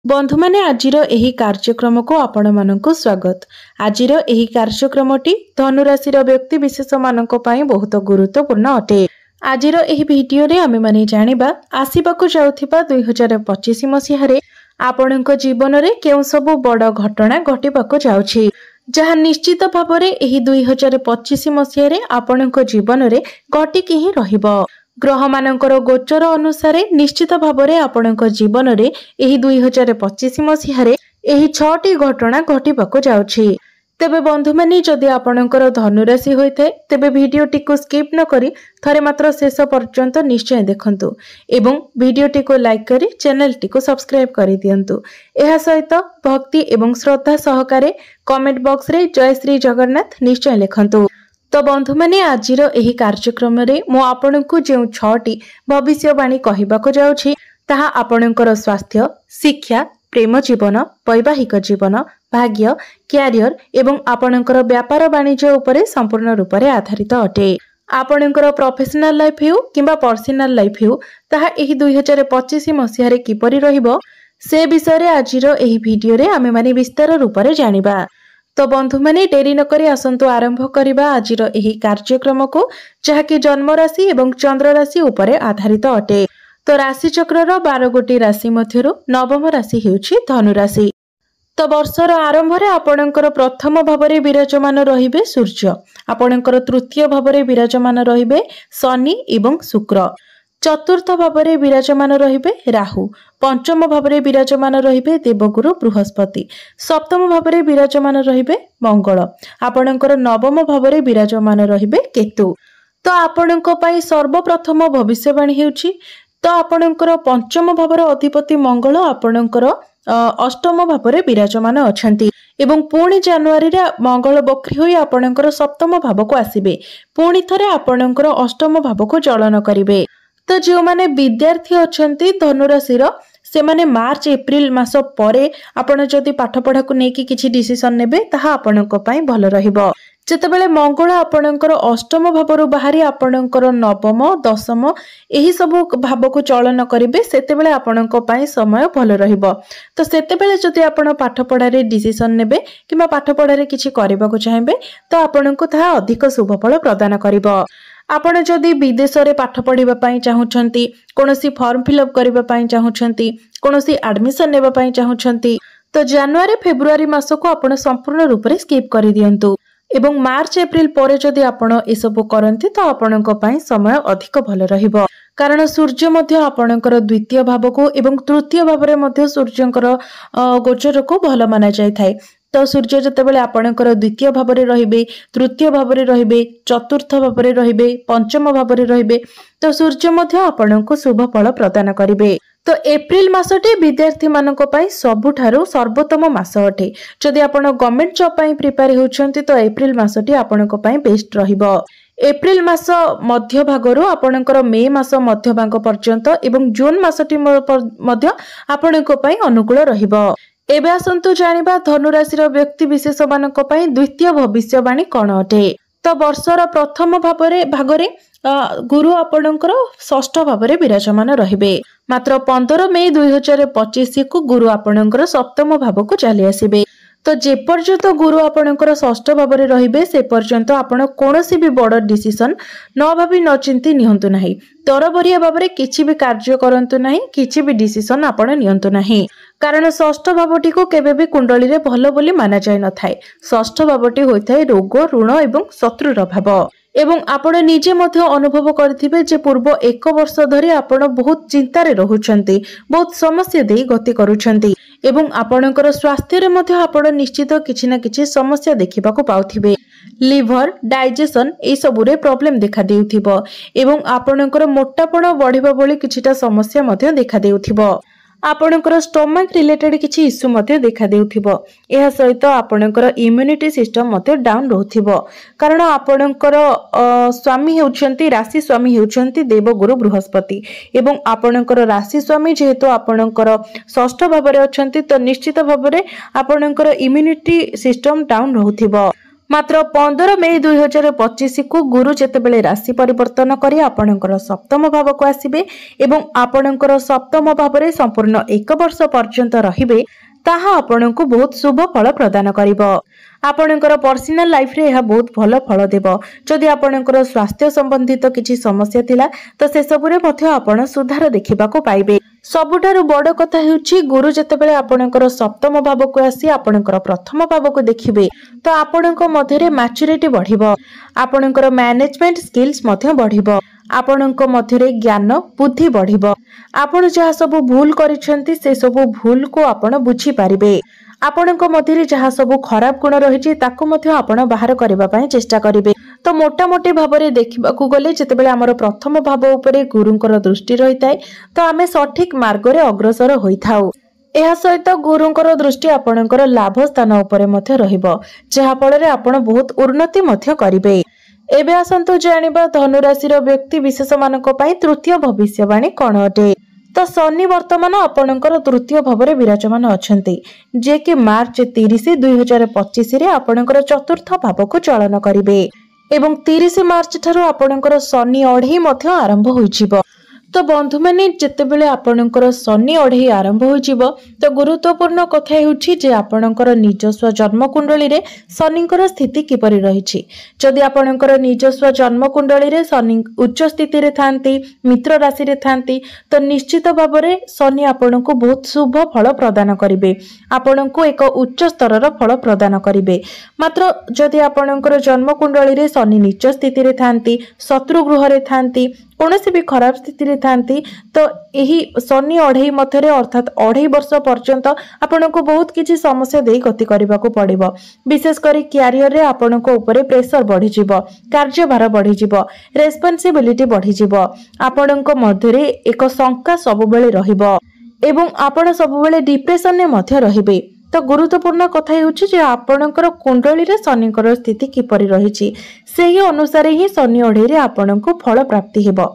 बंधु माने आजिर एही कार्यक्रम को आपण मानकु स्वागत। आजिर एही कार्यक्रमटी धनुराशि व्यक्ति विशेष मानक पई बहुत गुरुत्वपूर्ण अटे। आजिर एही वीडियो रे आमे माने जानिबा आसीबाकु जाउथिबा 2025 मसिहारे आपणक जीवन रे केउ सब बड़ घटना घटिबाकु जाउछि, जहा निश्चित भाबरे एही 2025 मसिहारे आपणक जीवन रे घटिकी ही रहिबो। ग्रह मानकर गोचर अनुसार निश्चित भाबरे आपणक जीवन रे एही 2025 मसिहारे एही 6टी घटना घटिबाकु जाउछि। तेबे बंधु माने जदि आपणकर धनुराशि होइथे तेबे वीडियोटी को स्किप न करी थरे मात्र शेष पर्यंत निश्चय देखंतु एवं वीडियोटी को लाइक करी चैनलटी को सब्सक्राइब करी दियंतु। एहा सहित भक्ति एवं श्रद्धा सहकारे कमेंट बॉक्स रे जय श्री जगन्नाथ निश्चय लिखंतु। तो बंधु माने आजिर एही कार्यक्रम रे मो आपनकु जे 6टी भविष्यवाणी कहिबाकु जाउछि ताहा आपनकर स्वास्थ्य, शिक्षा, प्रेम जीवन, वैवाहिक जीवन, भाग्य, क्यारियर एवं आपनकर व्यापार वाणिज्य उपरे संपूर्ण रूप से आधारित अटे। आपनकर प्रोफेशनल लाइफ हेउ किंबा पर्सनल लाइफ हेउ ताहा एही 2025 मसिहारे किपरि रहिबो से विषय रे आजिर एही वीडियो रे आमे माने विस्तार रूप से जानिबा। तो बंधु माने डेरी न करी आसंतु आरंभ करिबा आजिर एही कार्यक्रम को, जहाकि जन्म राशि एवं चंद्र राशि उपरे आधारित अटे। तो राशि चक्रर 12 गोटी राशि मध्यरु नवम राशि हेउछि धनु राशि। तो वर्षर आरंभ रे आपणकर प्रथम भावरे विराजमान रहिबे सूर्य, आपणकर तृतीय भावरे विराजमान रहिबे शनि एवं शुक्र, चतुर्थ भावरे विराजमान रहिबे राहु, पंचम भावरे विराजमान रहिबे देवगुरु बृहस्पति, सप्तम भावरे विराजमान रहिबे मंगल, आपणकर नवम भावरे विराजमान रहिबे केतु। तो आपणक पई सर्वप्रथम भविष्यवाणी हेउछि, तो आपणकर पंचम भावर अधिपति मंगल आपणकर अष्टम भावरे विराजमान अछंती एवं पुणी जनवरी रे मंगल बक्री होई आपणकर सप्तम भाव को आसीबे, पुणी थरे आपणकर अष्टम भाव को चलन करिवे। तो जो माने विद्यार्थी अछंती धनुराशि से माने मार्च एप्रिल मास परे आपण जदि पाठ पढ़ा को नेकी किछि डिसिजन नेबे ताहा आपणक पई भलो रहिबो। जेतेबेले मंगल आपणकर अष्टम भावरु बाहरी आपणकर नवम दशम एही सब भाव को चलन करिवे, सेतेबेले आपणक पई समय भलो रहिबो। तो सेतेबेले जदि आपण पाठ पढ़ा रे डिसिजन नेबे किबा पाठ पढ़ा रे किछि करिबा को चाहेबे तो आपणक ताहा अधिक शुभ फल प्रदान करिबो। आपण जदि विदेश रे पाठ पढ़िबा पई चाहुछंती, कोनोसी फॉर्म फिलअप करिबा पई चाहुछंती, कोनोसी एडमिशन नेबा पई चाहुछंती तो जनवरी फेब्रुआरी मास को आपण संपूर्ण रूप रे स्किप करि दियंतु एवं मार्च एप्रिल परे जदि आपण ए सब करंती तो आपणक पई समय अधिक भलो रहिबो। कारण सूर्य मध्य आपणकर द्वितीय भाव को एवं तृतीय भाव रे मध्य सूर्यंकर गोचर को भलो माना जाय थाए। तो सूर्य जतेबेले आपणकर द्वितीय भाव रे रहिबे, तृतीय भाव रे रहिबे, चतुर्थ भाव रे रहिबे, पंचम भाव रे रहिबे तो सूर्य मध्य आपणको शुभ फल प्रदान करिवे। तो एप्रिल मासटी विद्यार्थी मानक पई सबुठारु सर्वोत्तम मास अटे। जदि आपण गवर्नमेंट जॉब पई प्रिपेयर होउछंती तो एप्रिल मासटी आपणक पई बेस्ट रहिबो। एप्रिल मास मध्य भागरु आपणकर मे मास मध्य भाग पर्यंत एवं जून मासटी मध्य आपणक पई अनुकूल रहिबो। एबे आसंतु जानिबा धनुराशि व्यक्ति विशेष मानक पई द्वितीय भविष्यवाणी कोन अटे। तो वर्षर प्रथम भागरे गुरु आपणकर षष्ठ भावरे विराजमान रहिबे। मात्र 15 मई 2025 को गुरु आपणकर सप्तम भाव को चली आसीबे। तो जे पर्यंत गुरु आपणकर षष्ठ भावरे रहिबे से पर्यंत आपण कोनोसी भी बड़ डिसिजन न भाबी न चिंती नियंतु नाही। तरबरिया भावरे किछि भी कार्य करंतु नाही, किछि भी डिसिजन आपण नियंतु नाही। कारण षष्ठ भावटी को केबे भी कुंडली रे भलो बोली माना जाय न थाए। षष्ठ भावटी होइथाय रोग, ऋण एवं शत्रुर भाव एवं आपण निजे मध्य अनुभव करथिबे जे पूर्व 1 वर्ष धरि आपण बहुत चिंता रे रहुछंती, बहुत समस्या देई गति करूछंती एवं आपणकर स्वास्थ्य रे मध्य आपण निश्चित किछि ना किछि समस्या देखिबा को पाउथिबे। लिवर, डाइजेशन ए सब रे प्रॉब्लम देखा देउथिबो एवं आपणकर मोटापण बढ़िबा बोली किछिटा समस्या मध्य देखा देउथिबो। आपणकर स्टोमक रिलेटेड किछि इश्यू मध्य देखा देउथिबो। एहा सहित आपणकर इम्यूनिटी सिस्टम मध्य डाउन रहथिबो। कारण आपणकर स्वामी हेउछंती, राशि स्वामी हेउछंती देवगुरु बृहस्पति एवं आपणकर राशि स्वामी जेहेतु आपणकर षष्ठ भाव रे अछंती तो निश्चित भाव रे आपणकर इम्यूनिटी सिस्टम डाउन रहथिबो। मात्र 15 मे 2025 को गुरु जेतेबेले राशि परिवर्तन करी आपणकर सप्तम भाव को आसीबे एवं आपणकर सप्तम भाव रे संपूर्ण 1 वर्ष पर्यंत रहिबे ताहा आपणको बहुत शुभ फल प्रदान करिवो। आपणकर पर्सनल लाइफ रे यह बहुत भल फल देव। जदि आपणकर स्वास्थ्य संबंधित किछि समस्या थिला तो से सब रे मध्य आपण सुधार देखिबा को पाइबे। सबुठारु बड़ कथा हेउछि गुरु जेतेबेले आपणकर सप्तम भाव को आसी आपणकर प्रथम भाव को देखिबे तो आपणको मध्य रे मैच्योरिटी बढ़िबो, आपणकर मैनेजमेंट स्किल्स मध्य बढ़िबो, आपणको मध्य रे ज्ञान बुद्धि बढ़िबो। आपण जहा सब भूल करिसेंती से सब भूल को आपण बुझी पारिबे। आपणको मध्य रे जहा सब खराब गुण रहिछि ताको मध्य आपण बाहर करबा पई चेष्टा करिवे। तो मोटा मोटी भाव रे देखिबा को गले जेतेबेले हमर प्रथम भाव उपरे गुरुंकर दृष्टि रहिताय तो आमे सठिक मार्ग रे अग्रसर होइथाउ। एहा सहित गुरुंकर दृष्टि आपणकर लाभ स्थान उपरे मध्य रहिबो जहा फल रे आपण बहुत उन्नति मध्य करिवे। एबे आसंतु जानिबा धनु राशि रो व्यक्ति विशेष मानक पई तृतीय भविष्यवाणी कोन अटे। तो शनि वर्तमान आपणकर तृतीय भाव रे विराजमान अछंती जे कि मार्च 30 2025 रे आपणकर चतुर्थ भाव को चलन करिवे एवं 30 मार्च ठारू आपणकर शनि अढ़ई मध्य आरंभ होइजिवो। तो बंधु माने जेतेबेले आपणकर शनि अढ़ई आरंभ होइजिवो तो गुरुत्वपूर्ण कथा हेउछि जे आपणकर निजस्व जन्म कुंडली रे शनिकर स्थिति किपरि रहिछि। जदि आपणकर निजस्व जन्म कुंडली रे शनि उच्च स्थिति रे थांती, मित्र राशि रे थांती तो निश्चित भाव रे शनि आपणको बहुत शुभ फल प्रदान करिवे, आपणको एक उच्च स्तरर फल प्रदान करिवे। मात्र जदि आपणकर जन्म कुंडली रे शनि नीच स्थिति रे थांती, शत्रु गृह रे थांती, कौनसी भी खराब स्थिति रे थांती तो यही शनि अढ़ई मध्य अर्थात अढ़ई वर्ष पर्यंत आपनको बहुत किछि समस्या देई गति करबा को पड़िबो। विशेष करी कैरियर रे आपनको ऊपर प्रेशर बढ़ी जिवो, कार्यभार बढ़ी जिवो, रेस्पोंसिबिलिटी बढ़ी जिवो, आपनको मध्य रे एक शंका सब बेले रहिबो एवं आपण सब बेले डिप्रेशन ने मध्य रहिबे। तो गुरुत्वपूर्ण कथा हेउछि जे आपणकर कुंडली रे शनिकर स्थिति किपरि रहिछि सेही अनुसार ही शनि अढ़ई रे आपणको फल प्राप्ति हेबो।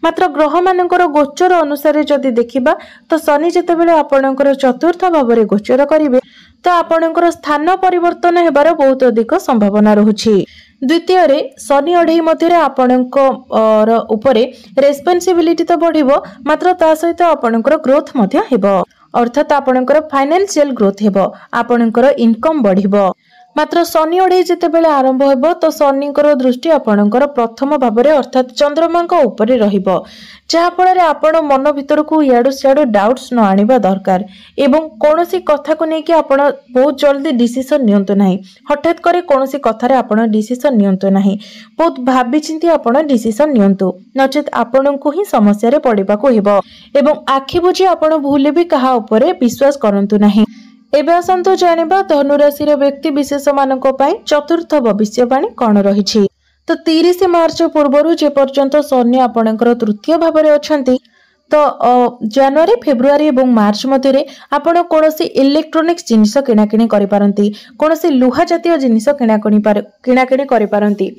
मात्र ग्रह मानकर गोचर अनुसार जदि देखिबा तो शनि जेतेबेले आपणकर चतुर्थ भाव रे गोचर करिवे तो आपणकर स्थान परिवर्तन हेबार बहुत अधिक संभावना रहुछि। द्वितीय रे शनि अढ़ई मध्य रे आपणको ऊपरे रेस्पोंसिबिलिटी तो बढ़िबो मात्र ता सहित आपणकर ग्रोथ मध्य हेबो अर्थात आपणकर फाइनेंशियल ग्रोथ हेबो, आपणकर इनकम बढ़िबो। मात्र शनि अढ़ई जेतेबेले आरंभ हेबो तो शनिकर दृष्टि आपणकर प्रथम भाव रे अर्थात चंद्रमांक ऊपर रहिबो जहा फल रे आपण मन भीतर को याडू सियाडू डाउट्स न आनिबा दरकार एवं कोनोसी कथा को नेकी आपण बहुत जल्दी डिसीजन नियंतु नाही। हठात करे कोनोसी कथा रे आपण डिसीजन नियंतु नाही, बहुत भाबी चिंती आपण डिसीजन नियंतु नचेत आपण को ही समस्या रे पड़िबा को हेबो एवं आखि बुझी आपण भूले भी कहा ऊपर विश्वास करंतु नाही। एबे आसंतु जानिबा धनु राशि रे व्यक्ति विशेष मानक पई चतुर्थ भविष्यवाणी कोन रहिछि। तो 30 मार्च पूर्वरु जे पर्यंत शनि आपणकर तृतीय भाव रे अछंती तो जनवरी फेब्रुआरी एवं मार्च मध्य आपण कोनोसी इलेक्ट्रोनिक्स जिनिस किणाकिणी करि पारंती, कोनोसी लुहा जातीय जिनिस किणाकिणी करि पारंती,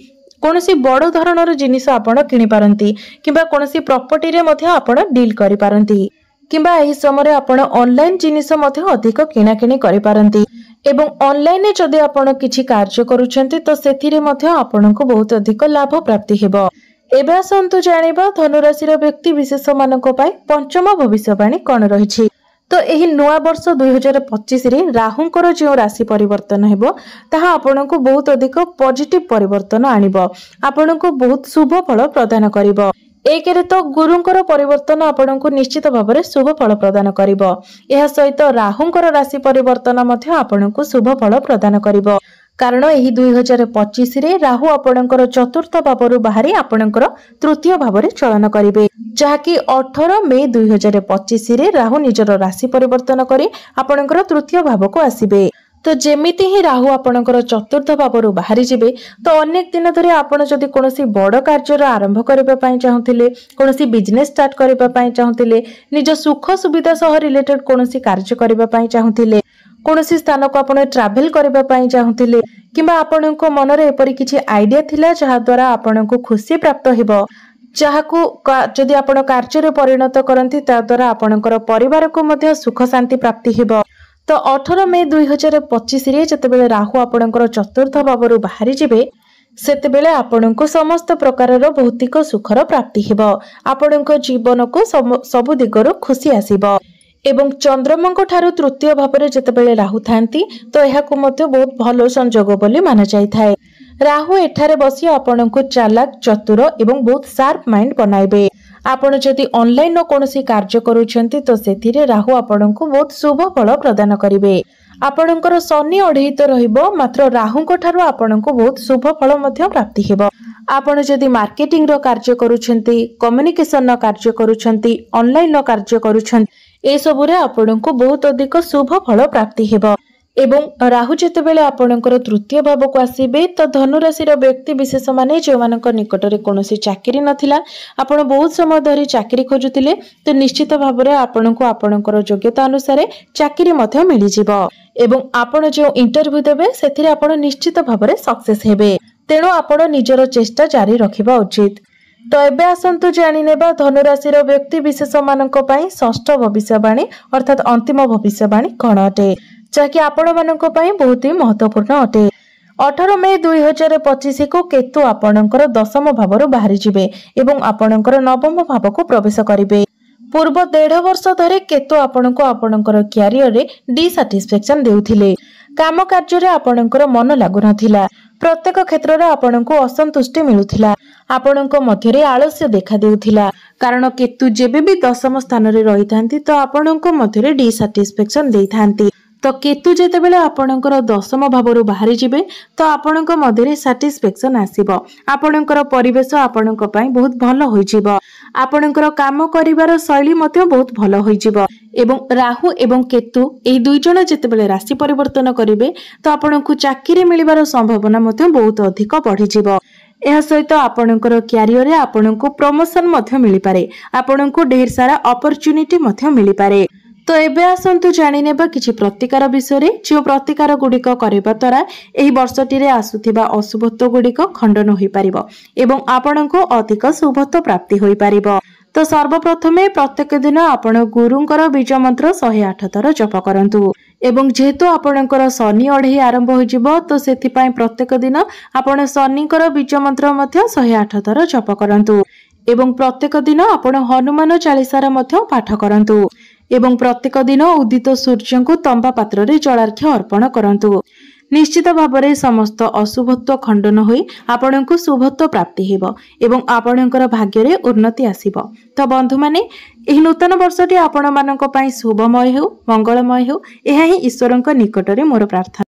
कोनोसी बड़ धरणर जिनिस आपण किनि पारंती किबा कोनोसी प्रॉपर्टी रे मध्य आपण डील करि पारंती किंबा एही समय आपण ऑनलाइन जिनिस मध्य अधिक किणाकिणी करि पारंती एवं ऑनलाइन जदि आपण किछि कार्य करूछंती तो सेथिरे मध्य आपनको बहुत अधिक लाभ प्राप्ति हेबो। एबे आसंतु जानिबा धनु राशि रो व्यक्ति विशेष मानक पई पंचम भविष्यवाणी कोन रहिछि। तो एही नवा वर्ष 2025 रे राहुंकर जो राशि परिवर्तन हेबो ताहा आपनको बहुत अधिक पॉजिटिव परिवर्तन आनिबो, आपनको बहुत शुभ फल प्रदान करिवो। एक रे तो गुरुंकर परिवर्तन आपनको निश्चित भाव में शुभ फल प्रदान करिवो। एहा सहित राहुंकर राशि परिवर्तन मध्य आपनको शुभ फल प्रदान करिवो कारण एही 2025 रे राहु आपणकर चतुर्थ भावरु बाहरी आपणकर तृतीय भाव रे चलन करिवे जहाकि 18 मे 2025 रे राहु निजर राशि परिवर्तन करी आपणकर तृतीय भाव को आसीबे। तो जेमिति ही राहु आपणकर चतुर्थ भावरु बाहरी जिवे तो अनेक दिन धरि आपण जदि कोनोसी बड़ कार्य आरंभ करबा पई चाहुथिले, कोनोसी बिजनेस स्टार्ट करबा पई चाहुथिले, निज सुख सुविधा सह रिलेटेड कोनोसी कार्य करबा पई चाहुथिले, कोनोसी स्थान को आपण ट्रैवल करबा पई चाहुथिले किबा आपणको मनरे एपरि किछि आइडिया थिला जहा द्वारा आपणको खुशी प्राप्त हेबो जहाकू जदि आपण कार्य रे परिणत करंती ता द्वारा आपणकर परिवार को मध्ये सुख शांति प्राप्ति हेबो तो 18 मे 2025 रे जतेबेले राहु आपणकर चतुर्थ भावरु बाहरी जिवे सेतेबेले आपणको समस्त प्रकारर भौतिक सुखर प्राप्ति हेबो। आपणको जीवन को सबु दिगरु खुशी आसीबो। एवं चंद्रमंक ठारू तृतीय भावरे जतेबेले राहु थांती तो एहाकु मध्य बहुत भलो संजोग बोली माना जाय थाए। राहु एठारे बसी आपणको चालाक चतुर एवं बहुत शार्प माइंड बनाइबे। आपण जदि ऑनलाइन कोनोसी कार्य करूछंती तो सेथिरे राहु आपणको बहुत शुभ फल प्रदान करिवे। आपणकर शनि अढ़ेई तो रहिबो मात्र राहुको ठारू आपणको बहुत शुभ फल मध्य प्राप्ति हेबो। आपण जदि मार्केटिंग रो कार्य करूछंती, कम्युनिकेशन रो कार्य करूछंती, ऑनलाइन रो कार्य करूछंती ए सबुरे आपणको बहुत अधिक शुभ फल प्राप्ति हेबो। एवं राहु जेतेबेले आपणकर तृतीय भाव को आसीबे तो धनु राशि रो व्यक्ति विशेष माने जे मानक निकटरे कोनोसी चाकरी नथिला, आपण बहुत समय धरि चाकरी खोजुतिले तो निश्चित भाबरे आपणको आपणकर योग्यता अनुसार चाकरी मध्य मिलि जिवो। एवं आपण जो इंटरव्यू देबे सेथिरे आपण निश्चित भाबरे सक्सेस हेबे। तेणु आपण निजर चेष्टा जारी रखिबा उचित। तो एबे आसंतु जानि नेबा धनु राशि रो व्यक्ति विशेष मानक पई षष्ठ भविष्यवाणी अर्थात अंतिम भविष्यवाणी कोन अटे जाकि आपण मानक पई बहुत ही महत्वपूर्ण अटे। 18 मे 2025 को केतु आपणकर दशम भावरु बाहरी जिवे एवं आपणकर नवम भाव को प्रवेश करिवे। पूर्व 1.5 वर्ष धरे केतु आपणको आपणकर क्यारियर रे डिसैटिस्फैक्शन देउथिले। काम कार्य रे आपणकर मन लागु नथिला। प्रत्येक क्षेत्र रे आपणको असंतुष्टि मिलुथिला। आपणको मध्य रे आलस्य देखा देउथिला कारण केतु जेबे भी दशम स्थान रे रहिथांती तो आपणको मध्य रे डिसैटिस्फैक्शन देइथांती। तो केतु जेतेबेले आपणकर दशम भावरु बाहरी जिवे तो आपणक मध्य रे सैटिस्फैक्शन आसीबो। आपणकर परिवेश आपणक पई बहुत भलो होई जिवो। आपणकर काम करिवार शैली मध्य बहुत भलो होई जिवो। एवं राहु एवं केतु एही दुई जण जेतेबेले राशि परिवर्तन करिवे तो आपणकु चाकरी मिलिबार संभावना मध्य बहुत अधिक बढ़ी जिवो। यह सहित आपणकर क्यारियर रे आपणकु प्रमोशन मध्य मिलि पारे। आपणकु ढेर सारा अपॉर्चुनिटी मध्य मिलि पारे। तो एबे आसंतु जानि नेबा किछि प्रतिकार विषय रे जो प्रतिकार गुडिक करिबा द्वारा एही वर्षटी रे आसुथिबा अशुभत्व गुडिक खंडन होई पारिबो एवं आपणको अधिक शुभत्व प्राप्ति होई पारिबो। तो सर्वप्रथमे प्रत्येक दिन आपण गुरुंकर बीज मंत्र 108 थर जप करंतु एवं जेहेतु आपणकर शनि अढ़ेई आरंभ हो जिवो तो सेथि पई प्रत्येक दिन आपण शनिकर बीज मंत्र मध्य 108 थर जप करंतु एवं प्रत्येक दिन आपण हनुमान चालीसार मध्य पाठ करंतु एवं प्रत्येक दिन उदित सूर्य को तंबा पात्र रे जलार्घ्य अर्पण करंतु। निश्चित भाबरे समस्त अशुभत्व खंडन होई आपणको शुभत्व प्राप्ति हेबो एवं आपणकर भाग्य रे उन्नति आसीबो। तो बंधु माने एही नूतन वर्षटी आपण मानक पई शुभमय हेउ मंगलमय हेउ एहा ही ईश्वरक निकट रे मोर प्रार्थना।